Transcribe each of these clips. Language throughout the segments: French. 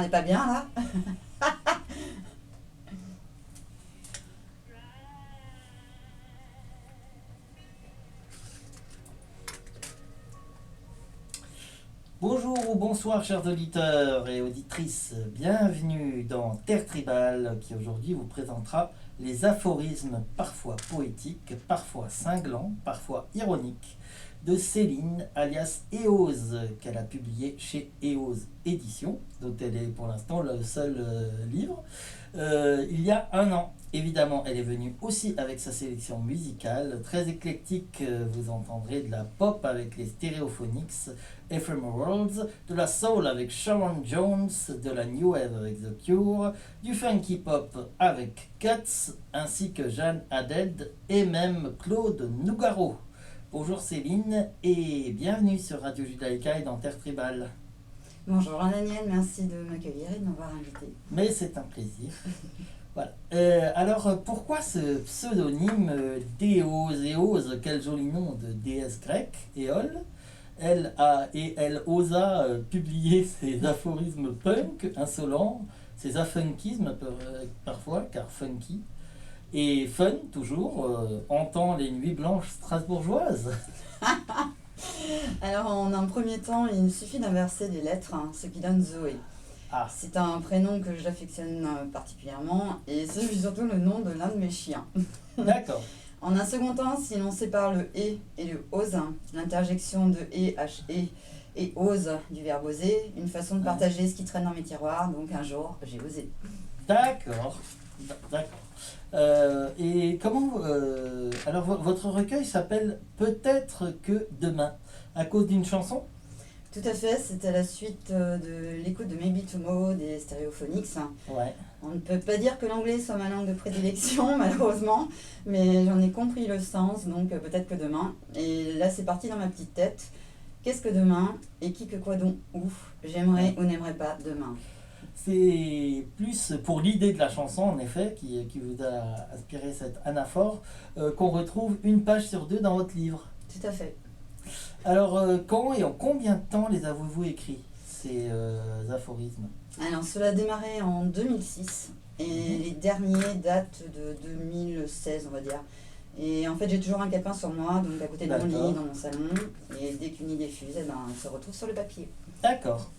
m'entendez pas bien là? Bonjour ou bonsoir chers auditeurs et auditrices, bienvenue dans Terre Tribale qui aujourd'hui vous présentera les aphorismes parfois poétiques, parfois cinglants, parfois ironiques de Céline alias Eose qu'elle a publié chez Eose Éditions, dont elle est pour l'instant le seul livre. Il y a un an, évidemment, elle est venue aussi avec sa sélection musicale très éclectique. Vous entendrez de la pop avec les Stereophonics, Ephemerals, de la soul avec Sharon Jones, de la new wave avec The Cure, du funky pop avec Cuts, ainsi que Jeanne Haddad et même Claude Nougaro. Bonjour Céline et bienvenue sur Radio Judaïka et dans Terre Tribale. Bonjour Daniel, merci de m'accueillir et de m'avoir invité. Mais c'est un plaisir. Voilà. Alors pourquoi ce pseudonyme d'Éose? Éose, quel joli nom de déesse grecque, Éole. Elle osa publier ses aphorismes punk, insolents, ses affunkismes parfois, car funky. Et fun, toujours, entend les nuits blanches strasbourgeoises. Alors en un premier temps, il suffit d'inverser les lettres, ce qui donne Zoé. Ah, C'est un prénom que j'affectionne particulièrement et c'est surtout le nom de l'un de mes chiens. d'accord. En un second temps, si l'on sépare le et le ose, l'interjection de e et ose du verbe oser, une façon de partager ce qui traîne dans mes tiroirs, donc un jour j'ai osé. D'accord. D'accord. Et comment... alors votre recueil s'appelle Peut-être que demain, à cause d'une chanson? Tout à fait, c'est à la suite de l'écoute de Maybe Tomorrow des Stereophonics. Ouais. On ne peut pas dire que l'anglais soit ma langue de prédilection, malheureusement, mais j'en ai compris le sens, donc peut-être que demain. Et là, c'est parti dans ma petite tête. Qu'est-ce que demain? Et qui que quoi donc où? J'aimerais ou n'aimerais pas demain. C'est plus pour l'idée de la chanson, en effet, qui vous a inspiré cette anaphore, qu'on retrouve une page sur deux dans votre livre. Tout à fait. Alors, quand et en combien de temps les avez-vous écrits, ces aphorismes? Alors, cela a démarré en 2006 et les derniers datent de 2016, on va dire. Et en fait, j'ai toujours un calepin sur moi, donc à côté de mon D'accord. lit, dans mon salon. Et dès qu'une idée fuse, elle se retrouve sur le papier. D'accord.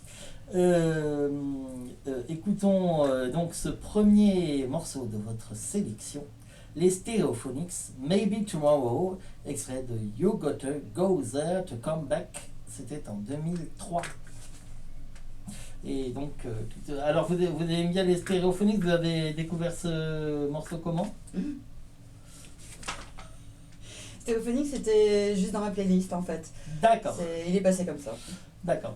Écoutons donc ce premier morceau de votre sélection, les Stereophonics, Maybe Tomorrow, extrait de You Gotta Go There to Come Back, c'était en 2003. Et donc, alors vous aimez bien les Stereophonics, vous avez découvert ce morceau comment? Stéphonique, c'était juste dans ma playlist en fait. D'accord, Il est passé comme ça. d'accord.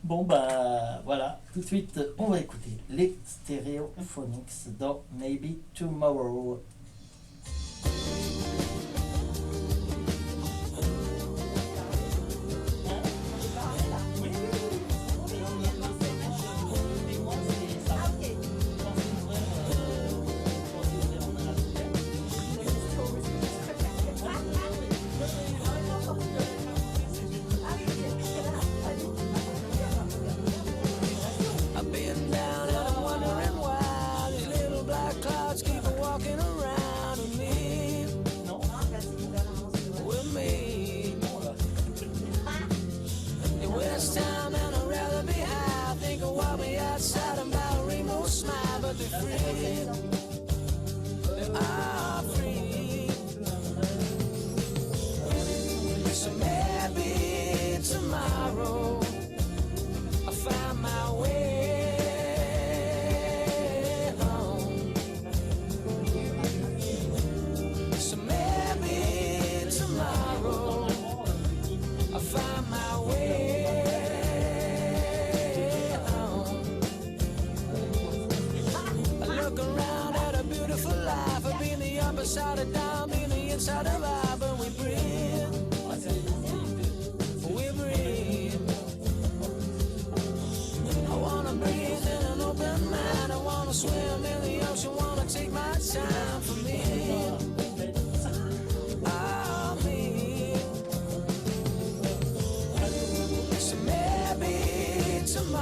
Bon bah voilà, tout de suite on va écouter les Stereophonics dans Maybe Tomorrow. I've been down and I'm wondering why these little black clouds keep walking around with me. It was time and I'd rather be high. Think of what we outside and by a rainbow smile, but they're free. They are free. So maybe tomorrow I'll find my way home. So maybe tomorrow I'll find my way home. I look around at a beautiful life. I've been the upside of down, been the inside of life, but we breathe. We breathe. I wanna breathe in an open mind. I wanna swim in the ocean. Wanna take my time for me. Oh, me. So maybe tomorrow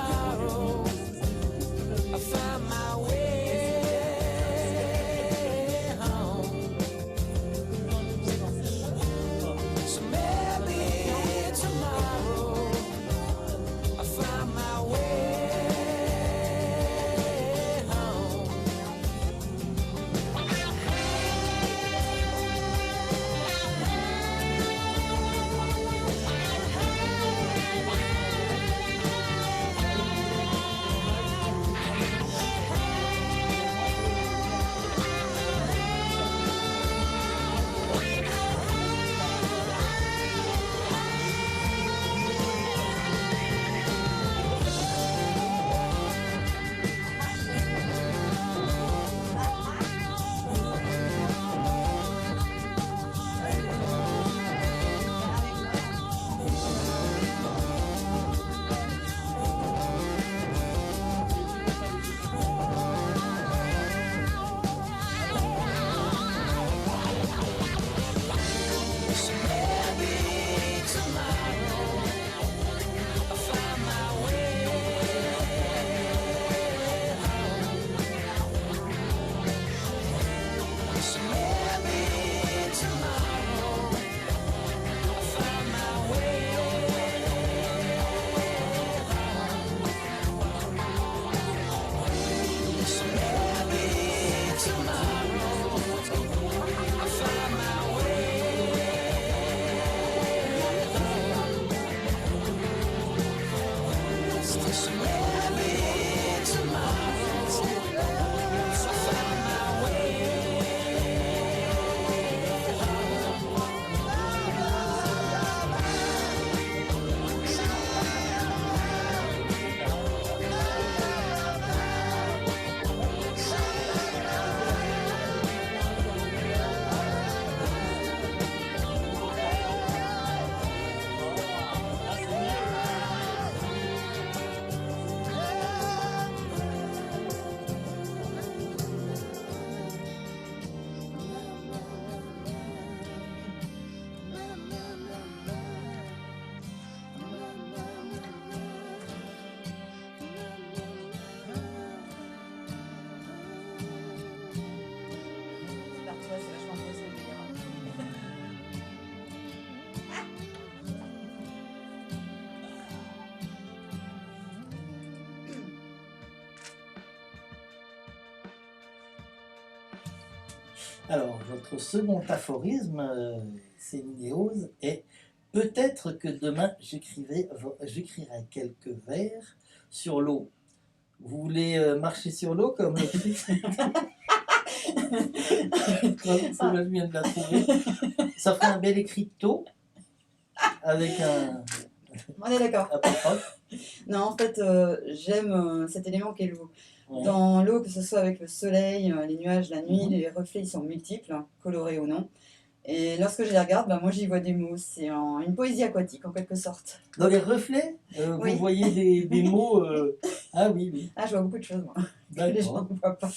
this maybe tomorrow I'll find my way home. This maybe tomorrow I'll find my way home. This maybe tomorrow I'll find my way. Par toi, c'est vachement posé, mais Alors, votre second aphorisme, c'est une néose, est peut-être que demain j'écrirai quelques vers sur l'eau. Vous voulez marcher sur l'eau comme le Christ? Celle-là, je viens de la trouver. Ça ferait un bel écriteau avec un on est d'accord. apostrophe. Non, en fait, j'aime cet élément qu'est l'eau. Ouais. Dans l'eau, que ce soit avec le soleil, les nuages, la nuit, les reflets ils sont multiples, hein, colorés ou non. Et lorsque je les regarde, moi j'y vois des mots. C'est une poésie aquatique en quelque sorte. Dans les reflets, Oui. vous voyez des mots. Ah oui, oui. Ah, je vois beaucoup de choses, moi, que les gens D'accord. ne voient pas.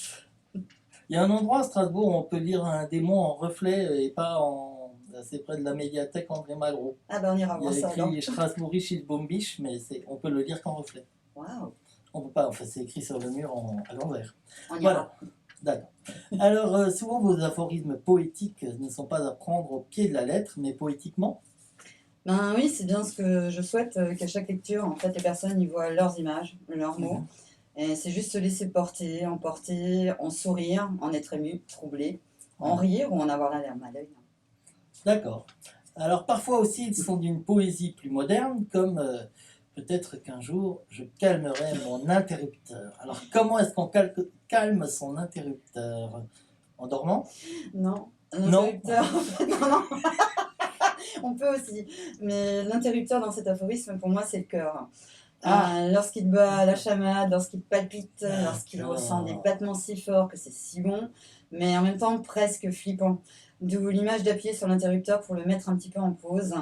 Il y a un endroit à Strasbourg où on peut lire un démon en reflet et pas en. C'est près de la médiathèque André Malraux. Ah, ben on ira Il voir y ça a alors. écrit Strasbourgisches Bombisch, mais on peut le lire qu'en reflet. Waouh, On peut pas, enfin c'est écrit sur le mur à l'envers. on ira. Voilà, d'accord. Alors souvent vos aphorismes poétiques ne sont pas à prendre au pied de la lettre, mais poétiquement. Ben oui, c'est bien ce que je souhaite, qu'à chaque lecture, en fait, les personnes y voient leurs images, leurs mots. Et c'est juste se laisser porter, emporter, en sourire, en être ému, troublé, en rire ou en avoir la larme à l'œil. D'accord. Alors parfois aussi ils sont d'une poésie plus moderne, comme peut-être qu'un jour je calmerai mon interrupteur. Alors comment est-ce qu'on calme son interrupteur? En dormant? Non, Non. l'interrupteur, en fait, non. On peut aussi, mais l'interrupteur dans cet aphorisme, pour moi, c'est le cœur. Lorsqu'il bat la chamade, lorsqu'il palpite, lorsqu'il D'accord. ressent des battements si forts que c'est si bon, mais en même temps presque flippant. D'où l'image d'appuyer sur l'interrupteur pour le mettre un petit peu en pause,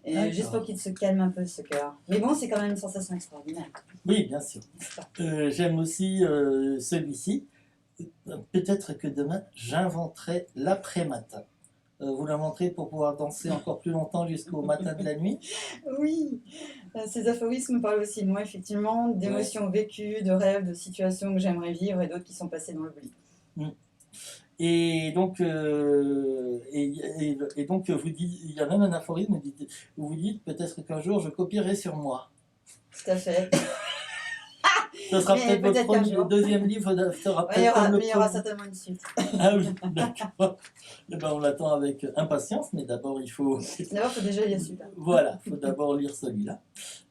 et D'accord. juste pour qu'il se calme un peu ce cœur. Mais bon, c'est quand même une sensation extraordinaire. Oui, bien sûr. J'aime aussi celui-ci. Peut-être que demain, j'inventerai l'après-matin. Vous l'inventerez pour pouvoir danser encore plus longtemps jusqu'au matin de la nuit? Oui, ces aphorismes parlent aussi de moi, effectivement, d'émotions vécues, de rêves, de situations que j'aimerais vivre et d'autres qui sont passées dans l'oubli. Et donc, vous dites, il y a même un aphorisme où vous dites peut-être qu'un jour je copierai sur moi. Tout à fait. Ce sera Mais peut-être peut-être qu'un votre jour. deuxième livre sera Ouais, il y peut-être aura, comme le mais il y aura premier. certainement une suite. Ah oui, d'accord. Eh ben, on l'attend avec impatience, mais d'abord il faut. D'abord, il faut déjà lire celui-là. Voilà, il faut d'abord lire celui-là.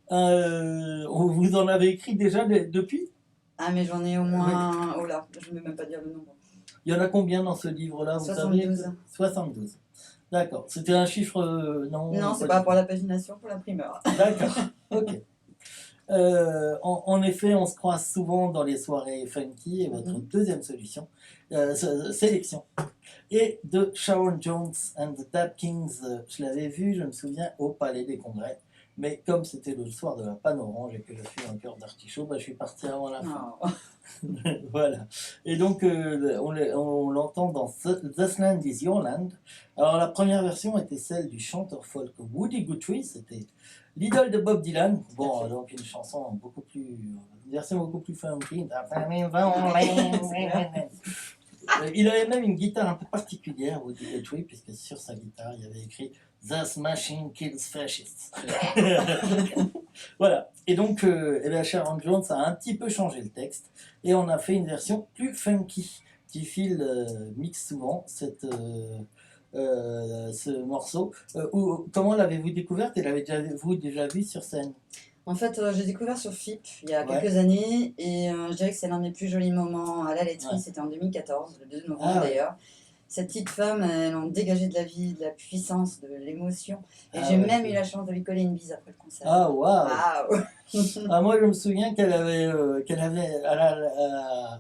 Vous en avez écrit déjà depuis? Ah, mais j'en ai au moins. Oh là, je ne vais même pas dire le nombre. Il y en a combien dans ce livre-là, vous 72. savez? 72. D'accord. C'était un chiffre. Non, Non, c'est pas pas du pour la pagination, pour l'imprimeur. tout. D'accord. Ok. En effet, on se croise souvent dans les soirées funky, et votre deuxième sélection est de Sharon Jones and the Dap Kings. Je l'avais vu, je me souviens, au Palais des Congrès. Mais comme c'était le soir de la panne orange et que je suis un cœur d'artichaut, je suis parti avant la fin. Oh. Voilà. Et donc, on l'entend dans This Land is Your Land. Alors, la première version était celle du chanteur folk Woody Guthrie. C'était l'idole de Bob Dylan. Bon, donc une chanson une version beaucoup plus funky. Il avait même une guitare un peu particulière, Woody Guthrie, puisque sur sa guitare, il y avait écrit The Smashing Kills Fascists. Voilà. Et donc, Sharon Jones a un petit peu changé le texte et on a fait une version plus funky. Petit Phil mixe souvent ce morceau. Comment l'avez-vous découverte et l'avez-vous déjà vu sur scène? En fait, j'ai découvert sur FIP il y a quelques années et je dirais que c'est l'un des plus jolis moments à la laiterie. C'était en 2014, le 2 novembre d'ailleurs. Cette petite femme, elle en dégageait de la vie, de la puissance, de l'émotion. Et j'ai même eu la chance de lui coller une bise après le concert. Ah, waouh! Wow. Moi, je me souviens qu'elle avait au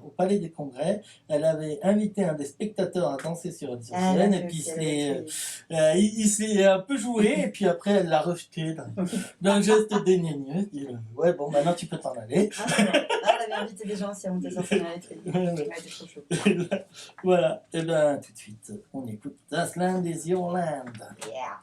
Palais des Congrès, elle avait invité un des spectateurs à danser sur scène, et puis il s'est un peu joué, et puis après, elle l'a rejeté d'un geste dédaigneux. Il dit, ouais, bon, maintenant tu peux t'en aller. Elle avait invité des gens aussi à monter sur scène à la laiterie. Elle était trop chaud. Voilà, et bien tout de suite, on écoute Das Land is Your Land. Yeah.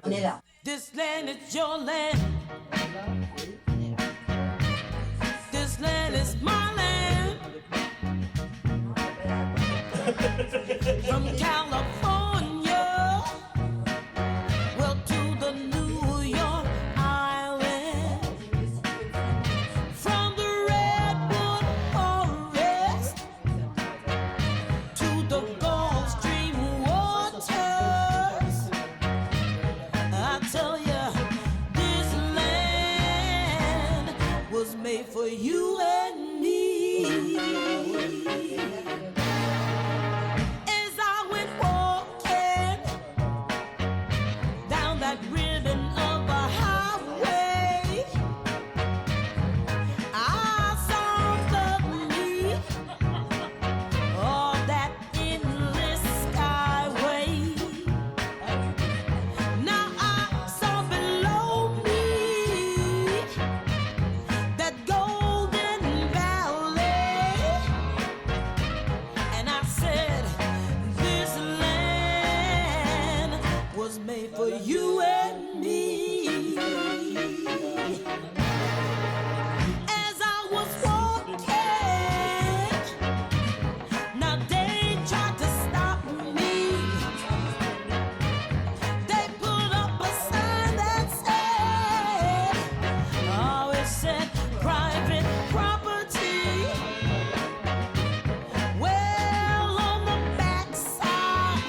On est là. This land is your land. This land is my land. From California, well, to the New York Island. From the Redwood Forest to the Gulf Stream waters. I tell ya, this land was made for you and me. As I went walking down that ribbon of a highway, I saw suddenly all that endless skyway. Now I saw below me that golden valley, and I said, this land was made for you and me. As I was walking, now they tried to stop me. They put up a sign that said, oh, it said private property. Well, on the backside,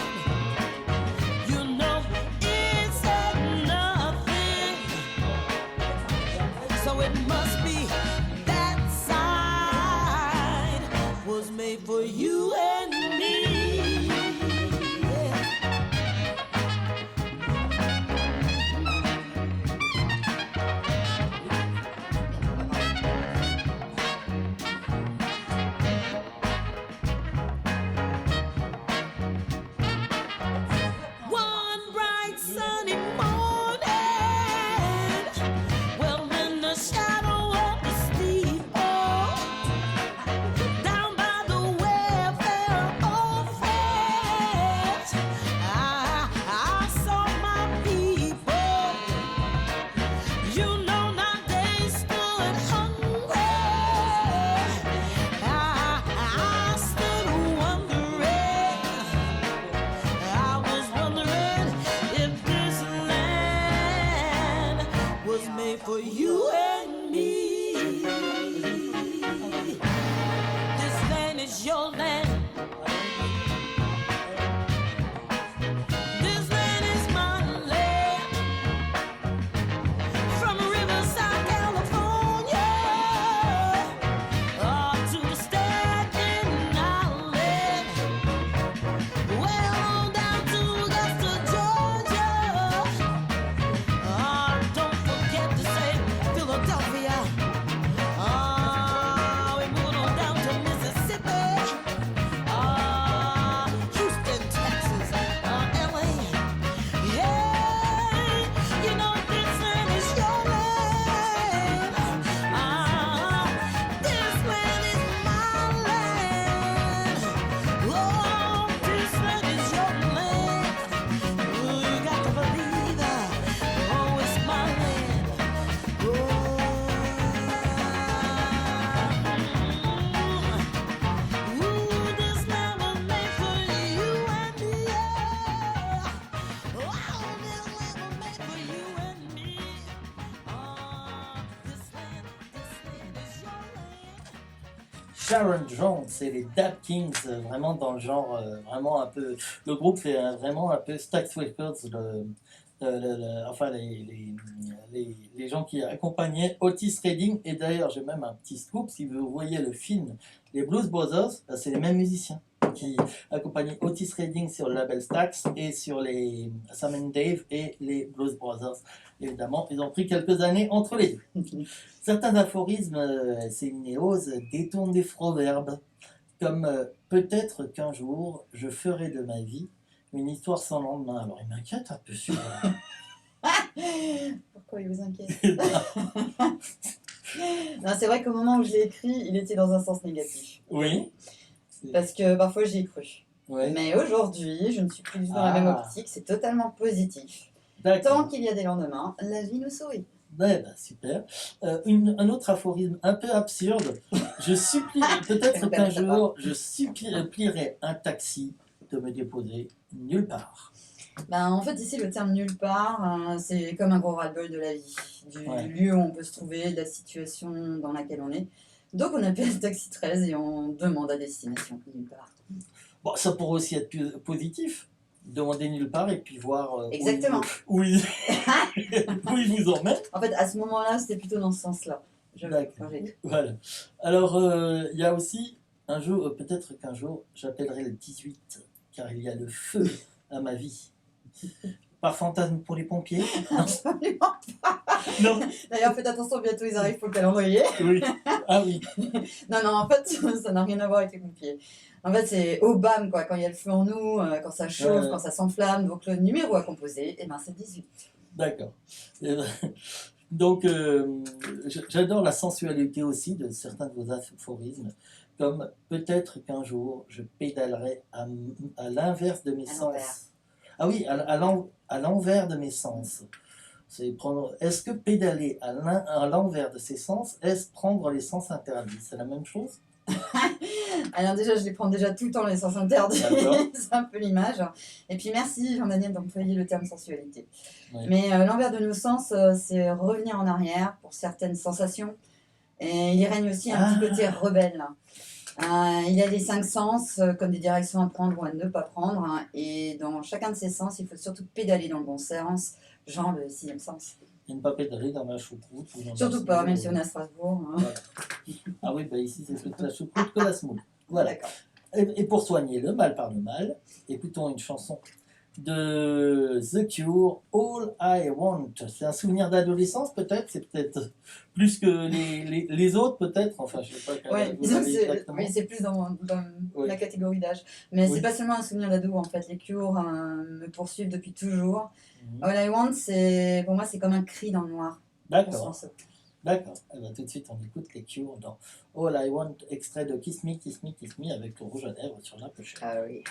you know it said nothing. So it must be that side was made for you and me. Yeah. One bright sunny morning, well, in the shadow of the steeple, down by the welfare office, I saw my people. You know, now they stood hungry. I stood wondering. I was wondering if this land was made for you and me. This land is your land. This land is my land. From Riverside, California, to the Staten Island. Well, on down to Augusta, Georgia. Don't forget to say Philadelphia. Sharon Jones et les Dap Kings, vraiment dans le genre, vraiment un peu. Le groupe fait vraiment un peu Stax Records, enfin les gens qui accompagnaient Otis Redding. Et d'ailleurs, j'ai même un petit scoop, si vous voyez le film Les Blues Brothers, c'est les mêmes musiciens qui accompagnaient Otis Redding sur le label Stax et sur les Sam and Dave et les Blues Brothers. Évidemment, ils ont pris quelques années entre les deux. Certains aphorismes, c'est une néose, détournent des proverbes, comme peut-être qu'un jour je ferai de ma vie une histoire sans lendemain. Alors il m'inquiète un peu sur. Pourquoi il vous inquiète? Non, c'est vrai qu'au moment où je l'ai écrit, il était dans un sens négatif. Oui. Parce que parfois j'y ai cru. Ouais. Mais aujourd'hui, je ne suis plus dans la même optique, c'est totalement positif. D'accord. Tant qu'il y a des lendemains, la vie nous sourit. Ouais, bah, super. Un autre aphorisme un peu absurde. Je supplie, peut-être qu'un jour, je supplierai un taxi de me déposer nulle part. Ben, en fait, ici, le terme nulle part, c'est comme un gros ras-le-bol de la vie, du lieu où on peut se trouver, de la situation dans laquelle on est. Donc, on appelle le taxi 13 et on demande à destination nulle part. Bon, ça pourrait aussi être positif. Demander nulle part et puis voir exactement. Où il vous emmène. En fait, à ce moment-là, c'était plutôt dans ce sens-là. Voilà. Alors, il y a aussi un jour, peut-être qu'un jour, j'appellerai le 18, car il y a le feu à ma vie. Par fantasme pour les pompiers? Absolument pas. Non. D'ailleurs, faites attention, bientôt ils arrivent pour le calendrier. Oui. Ah oui. Non, en fait, ça n'a rien à voir avec les pompiers. En fait, c'est au BAM, quoi, quand il y a le feu en nous, quand ça chauffe, quand ça s'enflamme. Donc, le numéro à composer, c'est 18. D'accord. Donc, j'adore la sensualité aussi de certains de vos aphorismes, comme peut-être qu'un jour, je pédalerai à l'inverse de mes sens. Ah oui, à l'envers de mes sens. Est-ce que pédaler à l'envers de ses sens, est-ce prendre les sens interdits? C'est la même chose? Alors déjà, je les prends déjà tout le temps, les sens interdits. C'est un peu l'image. Et puis merci Jean-Daniel d'employer le terme sensualité. Oui. Mais l'envers de nos sens, c'est revenir en arrière pour certaines sensations. Et il règne aussi un petit côté rebelle. Il y a les 5 sens, comme des directions à prendre ou à ne pas prendre. Et dans chacun de ces sens, il faut surtout pédaler dans le bon sens, genre le 6e sens. Et ne pas pédaler dans la choucroute. Surtout pas, même si on est à Strasbourg. Voilà. Ah oui, bah ici c'est plus la choucroute que la semoule. Voilà. Et pour soigner le mal par le mal, écoutons une chanson de The Cure, All I Want. C'est un souvenir d'adolescence peut-être, c'est peut-être plus que les autres peut-être, enfin je sais pas. Oui, c'est plus dans la catégorie d'âge. Mais c'est pas seulement un souvenir d'ado en fait, les Cure me poursuivent depuis toujours. All I Want, pour moi c'est comme un cri dans le noir. D'accord. D'accord. Eh bien, tout de suite on écoute les Cure dans All I Want, extrait de Kiss Me, Kiss Me, Kiss Me avec le rouge à lèvres sur la pochette. Ah oui.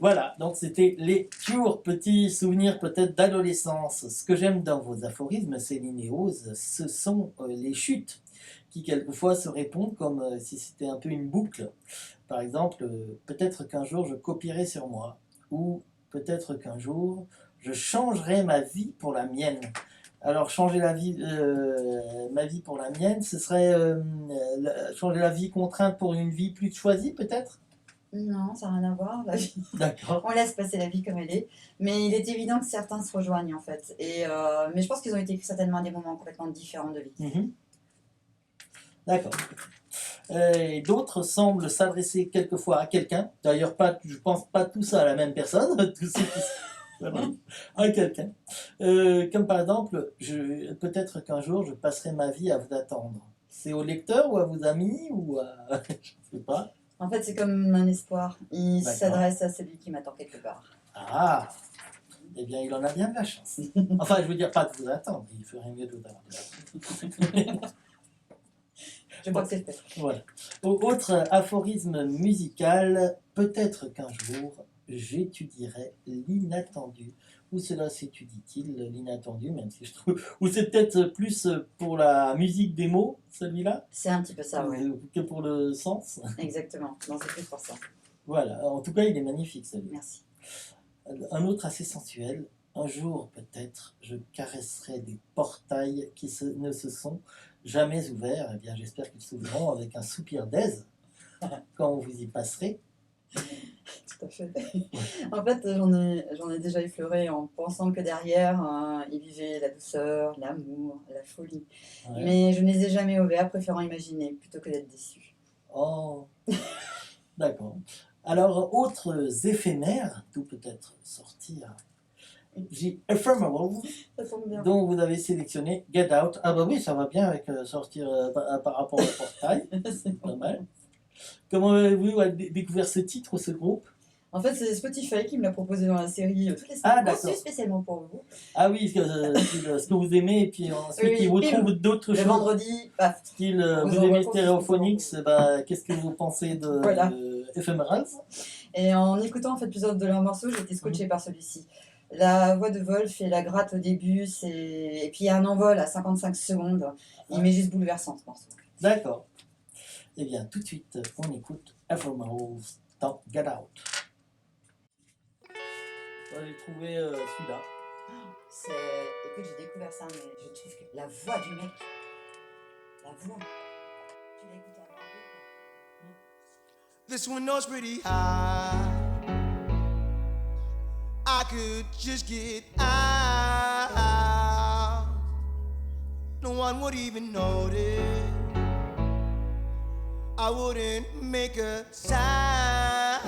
Voilà, donc c'était les Cure, petits souvenirs peut-être d'adolescence. Ce que j'aime dans vos aphorismes, Céline et Rose, ce sont les chutes qui quelquefois se répondent comme si c'était un peu une boucle. Par exemple, peut-être qu'un jour je copierai sur moi, ou peut-être qu'un jour je changerai ma vie pour la mienne. Alors changer ma vie pour la mienne, ce serait changer la vie contrainte pour une vie plus choisie peut-être. Non, ça n'a rien à voir. La vie. D'accord. On laisse passer la vie comme elle est. Mais il est évident que certains se rejoignent en fait. Mais je pense qu'ils ont été certainement à des moments complètement différents de vie. Mhm. D'accord. Et d'autres semblent s'adresser quelquefois à quelqu'un. D'ailleurs, je pense pas tous à la même personne, tous ceux qui voilà, à quelqu'un. Comme par exemple, peut-être qu'un jour je passerai ma vie à vous attendre. C'est au lecteur ou à vos amis ou à... je sais pas. En fait, c'est comme un espoir. Il D'accord. s'adresse à celui qui m'attend quelque part. Ah, eh bien, il en a bien de la chance. Enfin, je veux dire, pas de vous attendre. Il ferait mieux de vous attendre. Je crois que c'est le fait. Voilà. Autre aphorisme musical, peut-être qu'un jour j'étudierai l'inattendu. Où cela s'étudie-t-il, l'inattendu, même si je trouve. Ou c'est peut-être plus pour la musique des mots, celui-là, C'est un petit peu ça, oui. que pour le sens. Exactement. Non, c'est plus pour ça. Voilà. En tout cas, il est magnifique, celui-là. Merci. Un autre assez sensuel. Un jour, peut-être, je caresserai des portails qui ne se sont jamais ouverts. Eh bien, j'espère qu'ils s'ouvriront avec un soupir d'aise quand vous y passerez. Tout à fait. En fait, j'en ai déjà effleuré en pensant que derrière, il vivait la douceur, l'amour, la folie. Ouais. Mais je ne les ai jamais ouverts, préférant imaginer plutôt que d'être déçu. Oh, d'accord. Alors, autres éphémères, tout peut-être sortir. J'ai Ephemeral, Ça tombe bien. dont vous avez sélectionné Get Out. Ah bah oui, ça va bien avec sortir par rapport au portail. C'est Pas mal. Comment avez-vous découvert ce titre ou ce groupe? En fait, c'est Spotify qui me l'a proposé dans la série toutes les Ah, semaines. d'accord. Conçu spécialement pour vous. Ah oui, ce que vous aimez, et puis ensuite Oui, il vous bim. trouve d'autres Le choses. vendredi, paf. Style, On vous vous aimez envoie Stereophonics, bah, qu'est-ce que vous pensez de Voilà. Ephemerals? Et en écoutant en fait plusieurs de leurs morceaux, j'ai été scotché par celui-ci. La voix de Wolf et la gratte au début, et puis il y a un envol à 55 secondes. Il m'est juste bouleversant ce morceau. D'accord. Eh bien, tout de suite, on écoute Ephemerals dans Get Out. Vous allez trouver celui-là. Écoute, j'ai découvert ça, mais je trouve que la voix du mec, la voix, tu l'as écouté avant. This window's pretty high. I could just get out. No one would even notice. I wouldn't make a sound.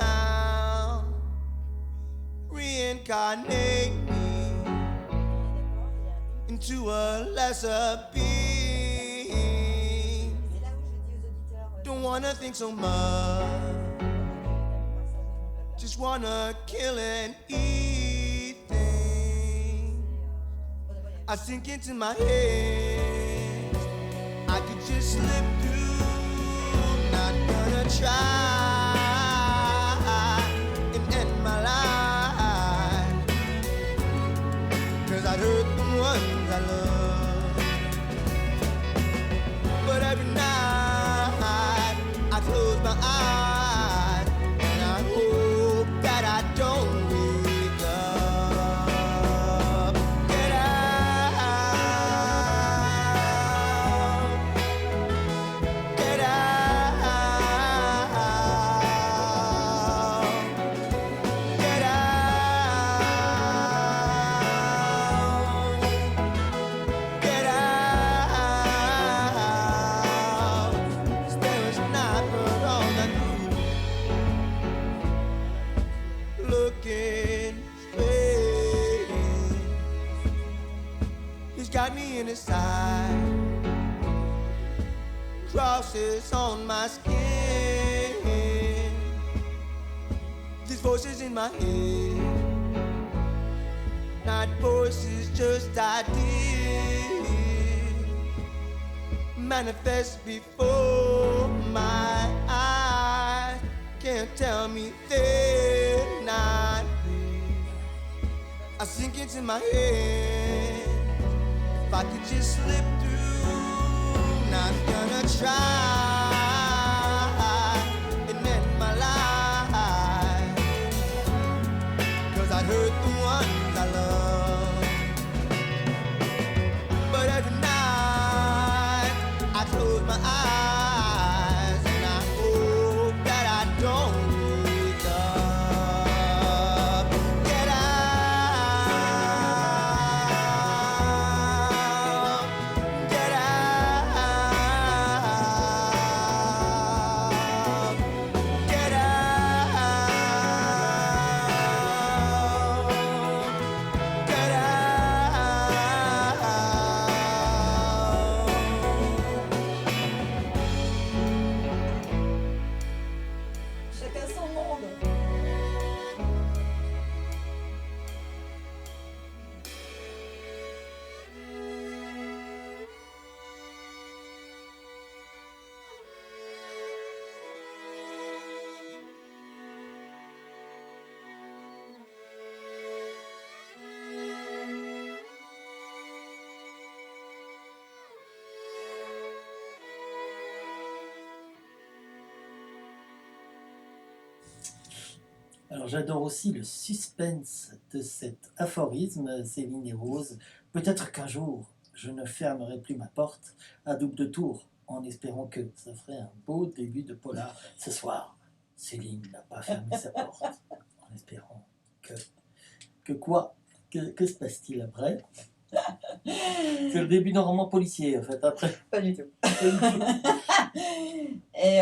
Reincarnate me into a lesser being. C'est là où je dis aux auditeurs. Don't wanna think so much. Just wanna kill and eat things. I sink into my head. I could just slip through. Not gonna try and end my life. 'Cause I'd hurt the ones I love. But every night I close my eyes and I hope that I don't wake up. Get out. Get out. Get out. Get out. 'Cause there is sniper on the roof, looking straight in. He's got me in his side, crosses on my skin. These voices in my head, not voices, just ideas, manifest before my eyes. Can't tell me they're not sink into my head. If I could just slip through, not gonna try and end my life, 'cause I'd hurt the ones I love. But every night I close my eyes and I hope that I don't wake up. Get out, get out, get out, get out. Chacun son monde. Alors j'adore aussi le suspense de cet aphorisme, Céline et Rose. Peut-être qu'un jour, je ne fermerai plus ma porte à double tour, en espérant que ça ferait un beau début de polar. Ce soir, Céline n'a pas fermé sa porte, en espérant que quoi? Que se passe-t-il après? C'est le début d'un roman policier, en fait, après. Pas du tout. Et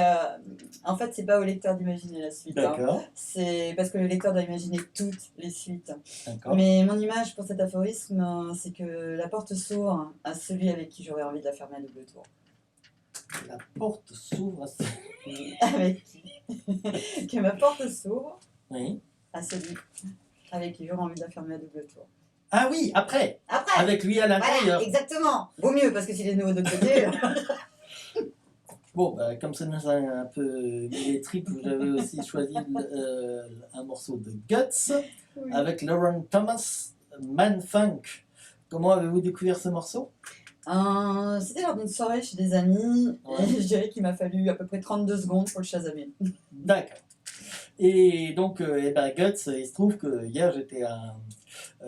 en fait, c'est pas au lecteur d'imaginer la suite. Hein. D'accord, C'est parce que le lecteur doit imaginer toutes les suites. d'accord. Mais mon image pour cet aphorisme, c'est que la porte s'ouvre à celui avec qui j'aurais envie de la fermer à double tour. La porte s'ouvre à... Avec qui Que ma porte s'ouvre Oui. à celui avec qui j'aurais envie de la fermer à double tour. Ah oui, après, Après, avec lui à l'intérieur. voilà, exactement. Vaut mieux parce que s'il est de nouveau de l'autre côté. Bon, bah, comme ça nous a un peu mis les tripes, vous avez aussi choisi un morceau de Guts Oui. avec Lauren Thomas, Man Funk. Comment avez-vous découvert ce morceau? C'était lors d'une soirée chez des amis Ouais. et je dirais qu'il m'a fallu à peu près 32 secondes pour le chasamer. D'accord. Et donc, Guts, il se trouve que hier,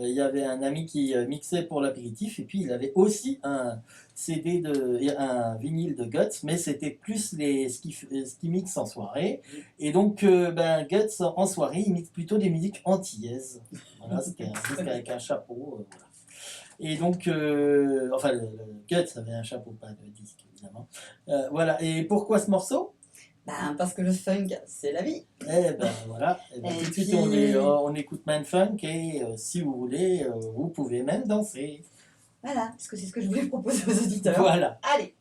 il y avait un ami qui mixait pour l'apéritif et puis il avait aussi un un vinyle de Guts, mais c'était plus ce qui mixe en soirée. Et donc, Guts, en soirée, il mixe plutôt des musiques antillaises. Voilà, c'était un disque avec un chapeau. Voilà. Et donc, le Guts avait un chapeau, pas de disque, évidemment. Voilà. Et pourquoi ce morceau? Parce que le funk, c'est la vie. Eh ben voilà, Et tout de puis- suite on écoute Man Funk et si vous voulez, vous pouvez même danser. Voilà, parce que c'est ce que je voulais proposer aux auditeurs. Voilà. Allez,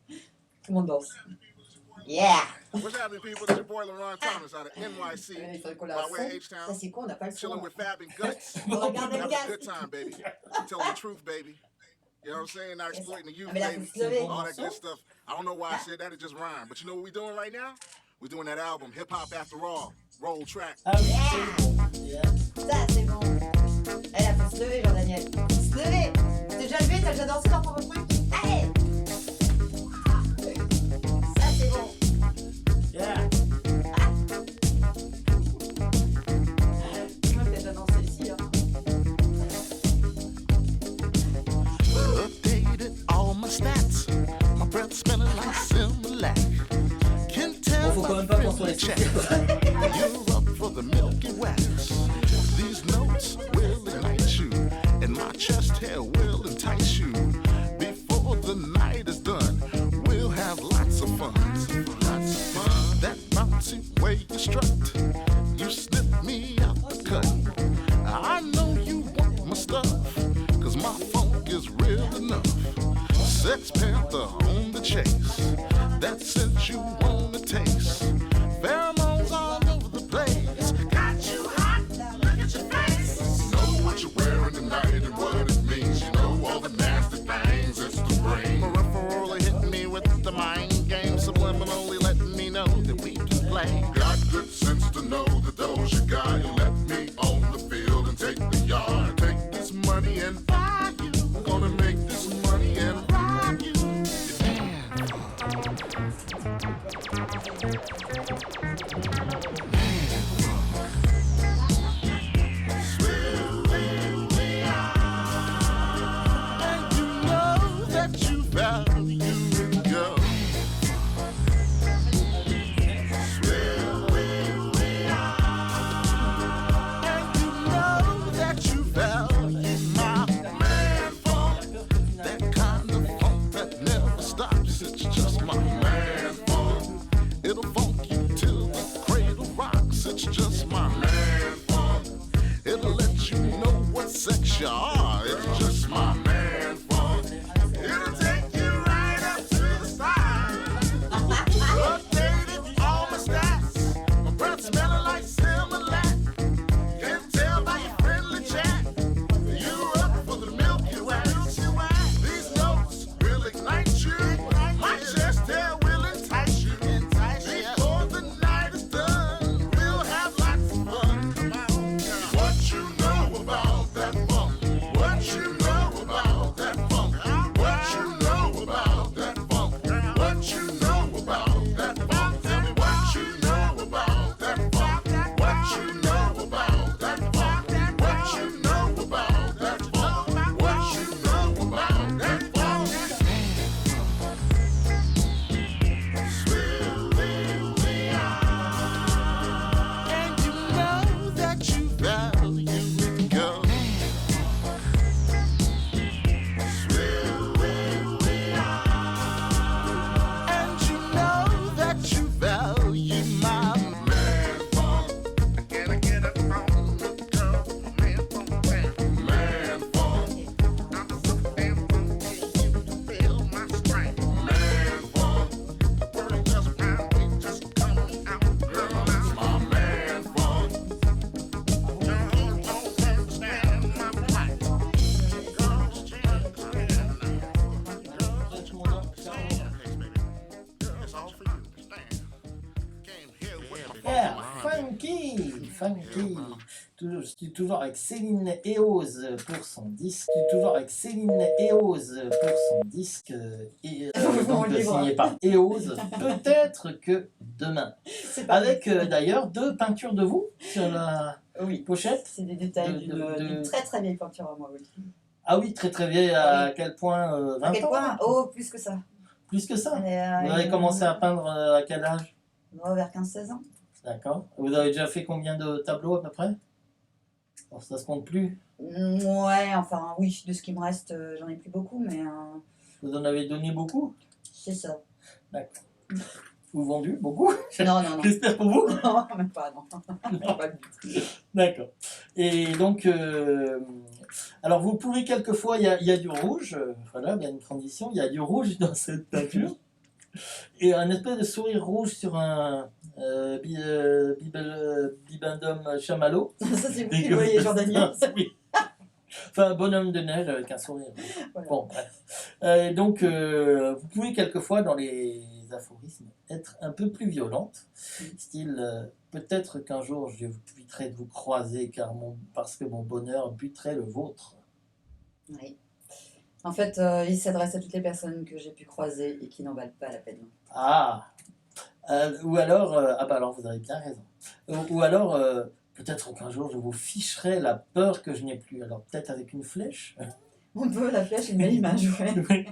tout le monde danse. Yeah. What's happening, people? It's your boy LeRon Thomas out of NYC. Il faudrait qu'on By la way of Ça H-Town. c'est con, on n'a pas le son. Chilling with Fab and Guts. On regarde le Having a good gars. time, baby. Telling the truth, baby. You know what I'm saying? Not exploiting the youth, Mais là, baby. faut se lever. All that good stuff. I don't know why I said that, it just rhymed. But you know what we're doing right now? We're doing that album, Hip Hop After All. Roll track. Ah oui, c'est bon. Yeah. Ça c'est bon. Eh là, faut se lever, Jean-Daniel. Se lever. T'es déjà levé, t'as déjà dansé dans ton truc. Allez. Ça c'est bon. Yeah. Moi, t'as déjà dansé ici, hein. Updated all my stats. My breath smelling like Similac. Can Bon, tell faut quand by même pas qu'on soit the excité. chat. You're up for the Milky Wax. These notes will ignite you, and my chest hair will entice you. Before the night is done, we'll have lots of fun. Lots of fun. That bouncy way you strut, you slip me out the cut. I know you want my stuff, 'cause my funk is real enough. Sex Panther on the chase, that scent you wanna taste. Pheromones all over the place. Got you hot, look at your face. Know what you're wearing tonight and what it means. You know all the nasty things it's the brain. Peripherally hitting me with the mind game, subliminally letting me know that we can play. Got good sense to know that those you got. You let me on the field and take the yard. Take this money And you know that you value it, girl. And you know that you value my man funk. That kind of funk that never stops. It's just my man funk. It'll funk you till the cradle rocks. It's just my man funk. It'll let you know what sex you are. It's just my man funk. It'll take you right up to the stars. Updated all my stats. My breath smelling like Similac. Can tell by your friendly chat. You're up for the Milky Way. These notes will ignite you. My chest hair will entice you. Before the night is done, we'll have lots of fun. What you know about that funk? What you know about that funk? What you know about that funk? What you know about that funk? Tell me what you know about that funk. What you know about that funk? What you know about that funk? What you know about that funk? And you know that you value it, girl. And you know that you value my man funk. Can I get it on, girl? Man funk, man funk. I'm so damn funky, you can feel my strength. Man funk. The word just round me, just coming out, girl. That's my man funk. Girls don't understand my plight. Girls change, it's all for you. Stand. Came here with my Yeah, funky. Je suis toujours avec Céline Eoz pour son disque. Donc signé par Eoz. Peut-être que demain. C'est pas Avec d'ailleurs 2 peintures de vous sur la Oui, pochette. c'est des détails de- d'une très très vieille peinture à moi, oui. Ah oui, très très vieille. À quel point 20 À quel ans point? Oh, plus que ça. Plus que ça. Vous Vous avez commencé à peindre à quel âge? vers 15-16 ans. D'accord. Vous avez déjà fait combien de tableaux à peu près? Bon, ça se compte plus. Ouais, enfin oui, de ce qui me reste, j'en ai plus beaucoup, mais Vous en avez donné beaucoup? c'est ça. D'accord. Ou vendu beaucoup? Non, non, non. J'espère pour vous. Non, même pas, non. Pas du tout. D'accord. Et donc, alors vous pouvez quelquefois, il y a du rouge, voilà, il y a une transition, il y a du rouge dans cette peinture, et un espèce de sourire rouge sur un bibendum chamallow. Ça, c'est vous qui le voyez, Jordanian. Oui. Enfin, un bonhomme de neige avec un sourire. Voilà. Bon, bref. Donc, vous pouvez quelquefois, dans les aphorismes, être un peu plus violente. Style, peut-être qu'un jour, je buterai de vous croiser, parce que mon bonheur buterait le vôtre. Oui. En fait, il s'adresse à toutes les personnes que j'ai pu croiser et qui n'en valent pas la peine. Ah ou alors, alors vous avez bien raison. Ou alors, peut-être qu'un jour, je vous ficherai la peur que je n'ai plus. Alors, peut-être avec une flèche. On peut, la flèche, une belle image, ouais.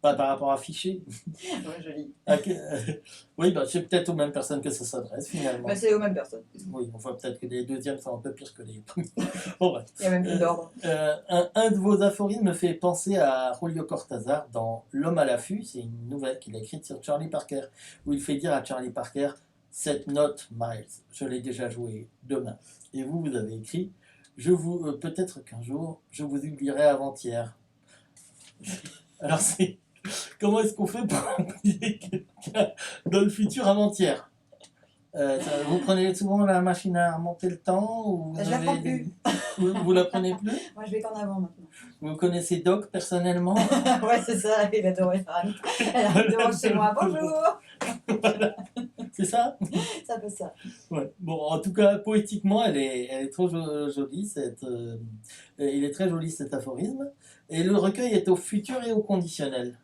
Pas par rapport à ficher. Ouais, joli. Ok, oui, bah, c'est peut-être aux mêmes personnes que ça s'adresse finalement. Mais c'est aux mêmes personnes. Oui, enfin peut-être que les deuxièmes sont un peu pires que les premiers. Bon, bref. Il y a même plus d'ordre. Un de vos aphorismes me fait penser à Julio Cortázar dans L'homme à l'affût. C'est une nouvelle qu'il a écrite sur Charlie Parker, où il fait dire à Charlie Parker: cette note, Miles, je l'ai déjà jouée demain. Et vous avez écrit: peut-être qu'un jour, je vous oublierai avant-hier. Alors c'est... Comment est-ce qu'on fait pour oublier quelqu'un dans le futur avant-hier? Vous prenez souvent la machine à remonter le temps ou Je la prends plus. Vous la prenez plus? Moi, je vais qu'en avant maintenant. Vous connaissez Doc personnellement? Ouais, c'est ça, il adorait Anne. Elle arrive devant chez moi. Bonjour. Voilà. C'est ça? C'est un peu ça. Ouais. Bon, en tout cas, poétiquement, elle est trop jolie. Il est très joli cet aphorisme. Et le recueil est au futur et au conditionnel.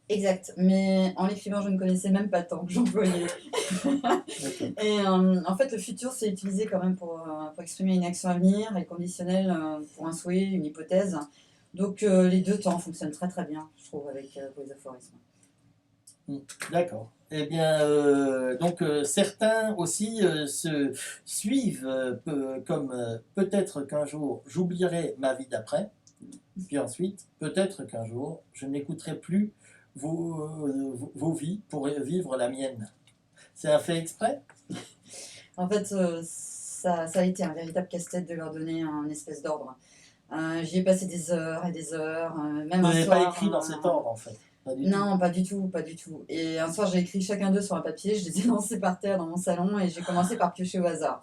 Exact, mais en l'écrivant, je ne connaissais même pas tant que j'employais. Et en fait, le futur, c'est utilisé quand même pour exprimer une action à venir et le conditionnel pour un souhait, une hypothèse. Donc les deux temps fonctionnent très très bien, je trouve, avec les aphorismes. D'accord. Eh bien, donc certains aussi se suivent comme peut-être qu'un jour j'oublierai ma vie d'après, puis ensuite peut-être qu'un jour je n'écouterai plus vos vies pour vivre la mienne. C'est un fait exprès? En fait, ça a été un véritable casse-tête de leur donner un espèce d'ordre. J'y ai passé des heures et des heures, même Vous un n'avez soir. pas écrit dans cet ordre en fait? Pas du tout. Non, pas du tout, pas du tout. Et un soir, j'ai écrit chacun d'eux sur un papier, je les ai lancés par terre dans mon salon et j'ai commencé par piocher au hasard.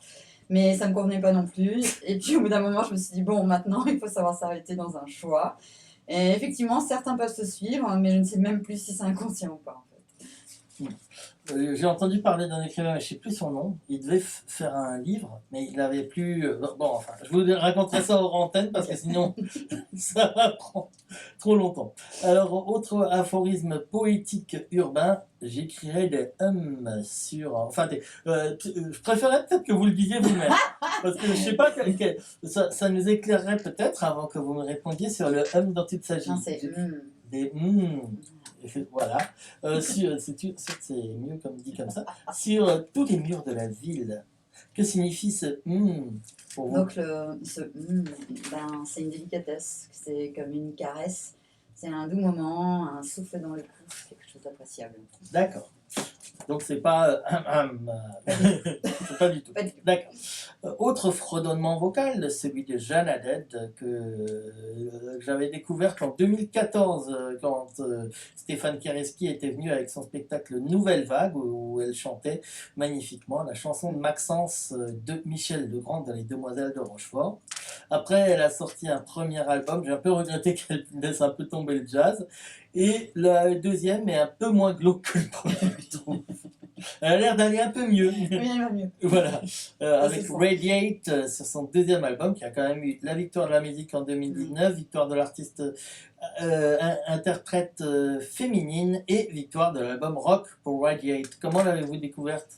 Mais ça ne me convenait pas non plus. Et puis au bout d'un moment, je me suis dit, bon, maintenant, il faut savoir s'arrêter dans un choix. Et effectivement, certains peuvent se suivre, mais je ne sais même plus si c'est inconscient ou pas, en fait. J'ai entendu parler d'un écrivain, mais je ne sais plus son nom. Il devait faire un livre, mais il n'avait plus. Bon, enfin, je vous raconterai ça hors antenne parce que sinon, ça va prendre trop longtemps. Alors, autre aphorisme poétique urbain, j'écrirai des sur. Enfin, je préférerais peut-être que vous le disiez vous-même. Parce que je ne sais pas, ça nous éclairerait peut-être avant que vous me répondiez sur le dont il s'agit. Non, c'est Des voilà, c'est mieux comme dit comme ça, sur tous les murs de la ville. Que signifie ce pour vous? Donc, c'est une délicatesse, c'est comme une caresse, c'est un doux moment, un souffle dans le cou, quelque chose d'appréciable. D'accord. Donc c'est pas c'est pas du tout. Pas du tout. D'accord. Autre fredonnement vocal, celui de Jeanne Haddad que j'avais découvert en 2014 quand Stéphane Kéreski était venu avec son spectacle Nouvelle Vague où elle chantait magnifiquement la chanson de Maxence de Michel Legrand dans Les Demoiselles de Rochefort. Après, elle a sorti un premier album. J'ai un peu regretté qu'elle laisse un peu tomber le jazz. Et le deuxième est un peu moins glauque que le premier, je trouve. Elle a l'air d'aller un peu mieux. Oui, elle va mieux. Voilà. Avec c'est fort. Radiate sur son deuxième album, qui a quand même eu la victoire de la musique en 2019, victoire de l'artiste interprète féminine et victoire de l'album rock pour Radiate. Comment l'avez-vous découverte?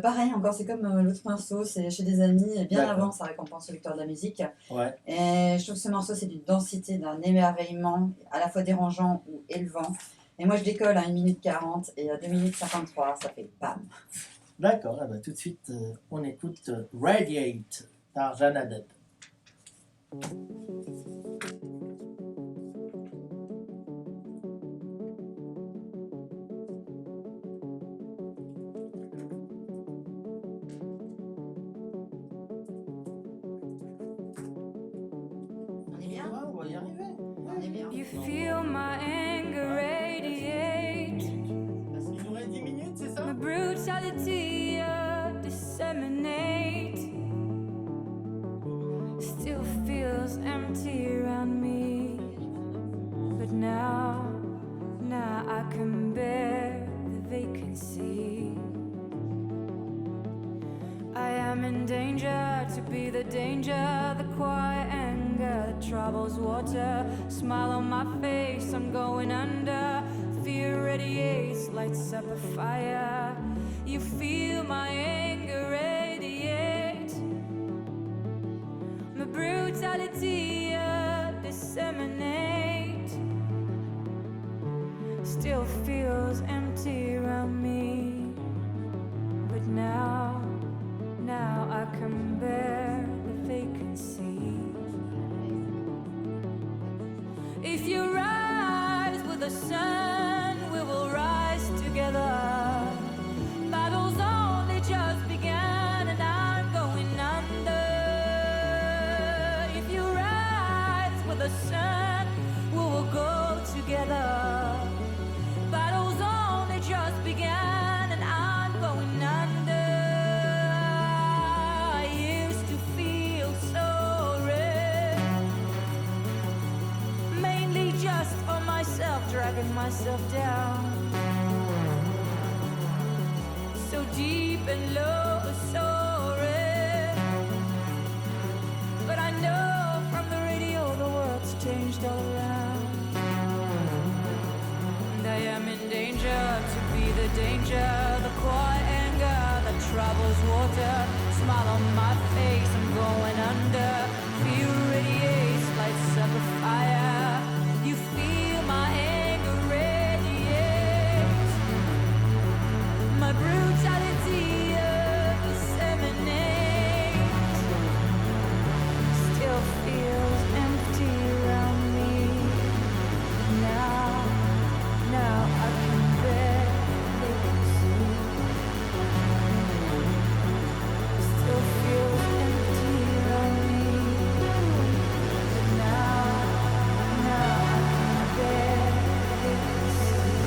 Pareil, encore, c'est comme l'autre morceau, c'est chez des amis, et bien D'accord. avant sa récompense aux victoires de la musique. Ouais. Et je trouve que ce morceau, c'est d'une densité, d'un émerveillement, à la fois dérangeant ou élevant. Et moi, je décolle à 1 minute 40 et à 2 minutes 53, ça fait bam. D'accord, tout de suite, on écoute Radiate par Jeanne Haddad. On est bien? On va y arriver. On est bien. You feel my anger radiate, Parce qu'il nous reste 10 minutes, c'est ça? my brutality disseminate. Still feels empty around me, but now I can bear the vacancy. I am in danger to be the danger, the quiet anger that troubles water. Smile on my face, I'm going under. Fear radiates, lights up a fire. You feel my anger radiate, my brutality disseminate. Still feels empty around me, but now I can bear the vacancy. If you rise with the sun, we will rise together. Battle's only just begun and I'm going under. If you rise with the sun, we will go together. Battle's only just begun and I'm going under. I used to feel so red, mainly just for myself, dragging myself down. So deep and low, so red. But I know from the radio the world's changed all around. And I am the danger, the quiet anger that troubles water. Smile on my face, I'm going under. Feel radiates, lights up a fire. You feel my anger radiate. My brutality disseminates. Still feels empty around me. Now I can barely see. Still feels empty around me. Now I can barely see.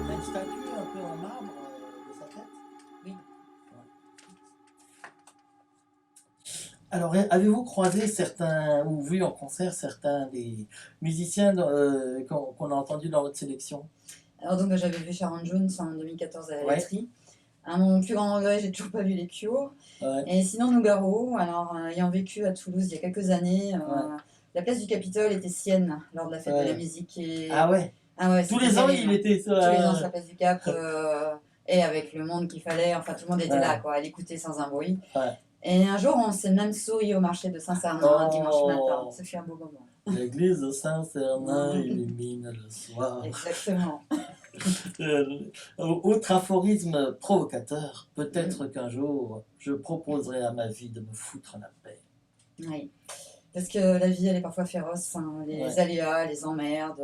Il y a une statue un peu en marbre de sa tête. Oui. Alors, avez-vous croisé certains, ou vu en concert certains des musiciens qu'on a entendus dans votre sélection? Alors donc j'avais vu Sharon Jones en 2014 à la Ouais. laiterie. À mon plus grand regret, j'ai toujours pas vu les Cure. Ouais. Et sinon Nougaro, alors ayant vécu à Toulouse il y a quelques années, la place du Capitole était sienne lors de la fête Ouais. de la musique. Et... Ah ouais. Ah ouais, Tous c'était les ans, terrible. il était sur Tous les ans sur la place du Cap, et avec le monde qu'il fallait, enfin tout le monde était Ouais. là, quoi, à l'écouter sans un bruit. Ouais. Et un jour, on s'est même souri au marché de Saint-Sernin un dimanche matin. Ce fut un beau moment. L'église de Saint-Cernin illumine le soir. Exactement. Autre aphorisme provocateur, peut-être qu'un jour, je proposerai à ma vie de me foutre la paix. Oui. Parce que la vie, elle est parfois féroce, hein. Les Ouais. aléas, les emmerdes,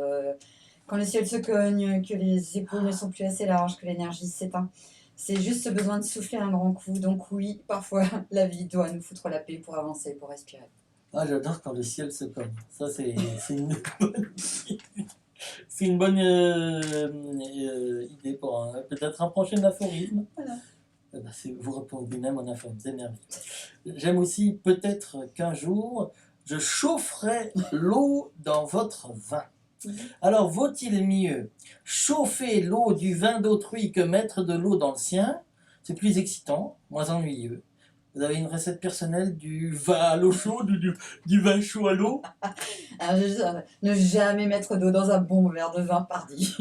quand le ciel se cogne, que les épaules ne sont plus assez larges, que l'énergie s'éteint. C'est juste ce besoin de souffler un grand coup. Donc oui, parfois, la vie doit nous foutre la paix pour avancer, pour respirer. Ah, j'adore quand le ciel se cogne. Ça, c'est une bonne, c'est une bonne idée pour peut-être un prochain aphorisme. Voilà. Vous répondez même en aphorisme, c'est merveilleux. J'aime aussi peut-être qu'un jour, je chaufferai l'eau dans votre vin. Alors, vaut-il mieux chauffer l'eau du vin d'autrui que mettre de l'eau dans le sien? C'est plus excitant, moins ennuyeux. Vous avez une recette personnelle du vin à l'eau chaude ou du vin chaud à l'eau? Alors, ne jamais mettre d'eau dans un bon verre de vin, pardi.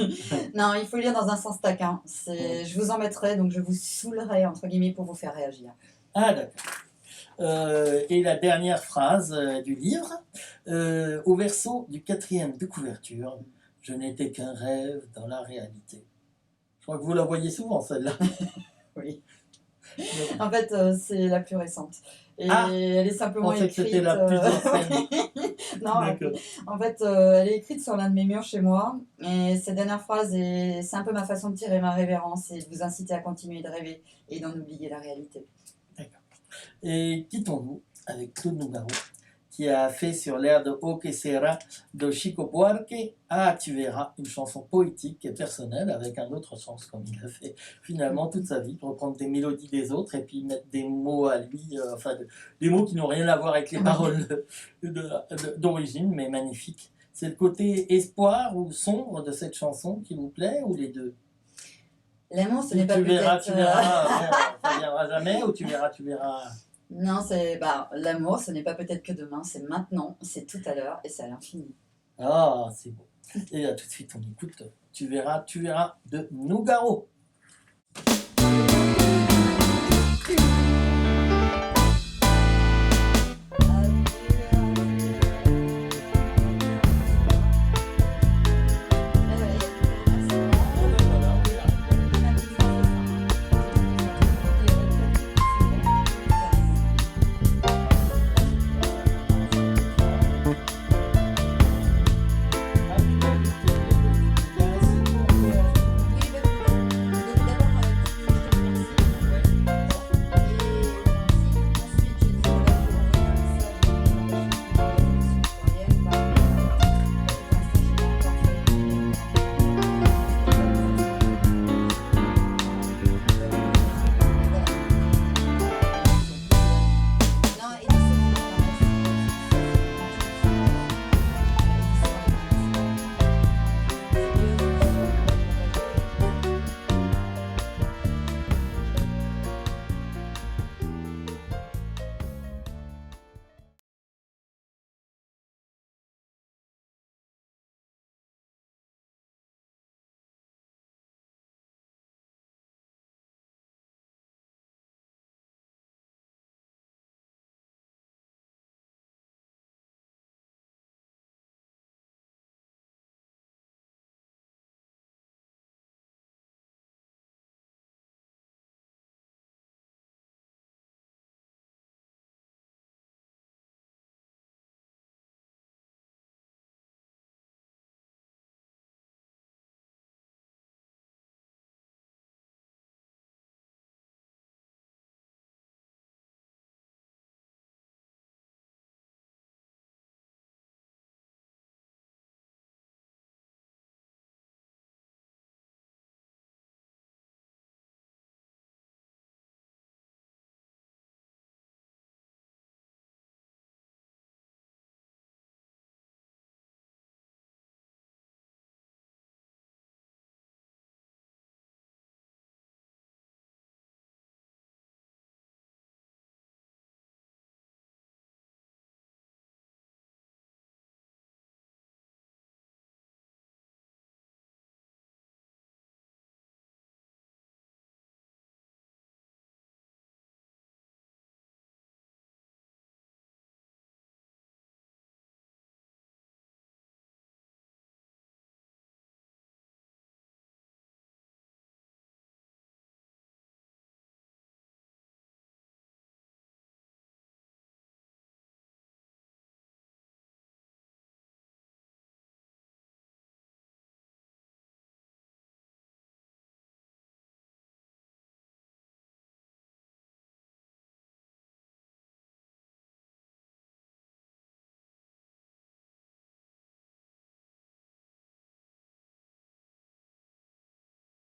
Non, il faut lire dans un sens taquin. Je vous en mettrai, donc je vous saoulerai, entre guillemets, pour vous faire réagir. Ah, d'accord. Et la dernière phrase du livre, au verso du 4e de couverture, je n'étais qu'un rêve dans la réalité. Je crois que vous la voyez souvent, celle-là. Oui. En fait, c'est la plus récente. Et Ah, elle est simplement Je pensais que écrite. c'était la plus ancienne. Non, D'accord. en fait, elle est écrite sur l'un de mes murs chez moi. Et cette dernière phrase, c'est un peu ma façon de tirer ma révérence et de vous inciter à continuer de rêver et d'en oublier la réalité. Et quittons-nous avec Claude Nougaro, qui a fait sur l'air de O Que Sera de Chico Buarque, Ah, tu verras, une chanson poétique et personnelle avec un autre sens, comme il a fait finalement toute sa vie, reprendre des mélodies des autres et puis mettre des mots à lui, des mots qui n'ont rien à voir avec les paroles d'origine, mais magnifiques. C'est le côté espoir ou sombre de cette chanson qui vous plaît, ou les deux? L'amour, ce n'est pas Tu verras, peut-être... tu verras, ça viendra jamais, ou tu verras, tu verras. Non, l'amour, ce n'est pas peut-être que demain, c'est maintenant, c'est tout à l'heure et c'est à l'infini. Ah, c'est beau. Et là, tout de suite, on écoute Tu verras de Nougaro.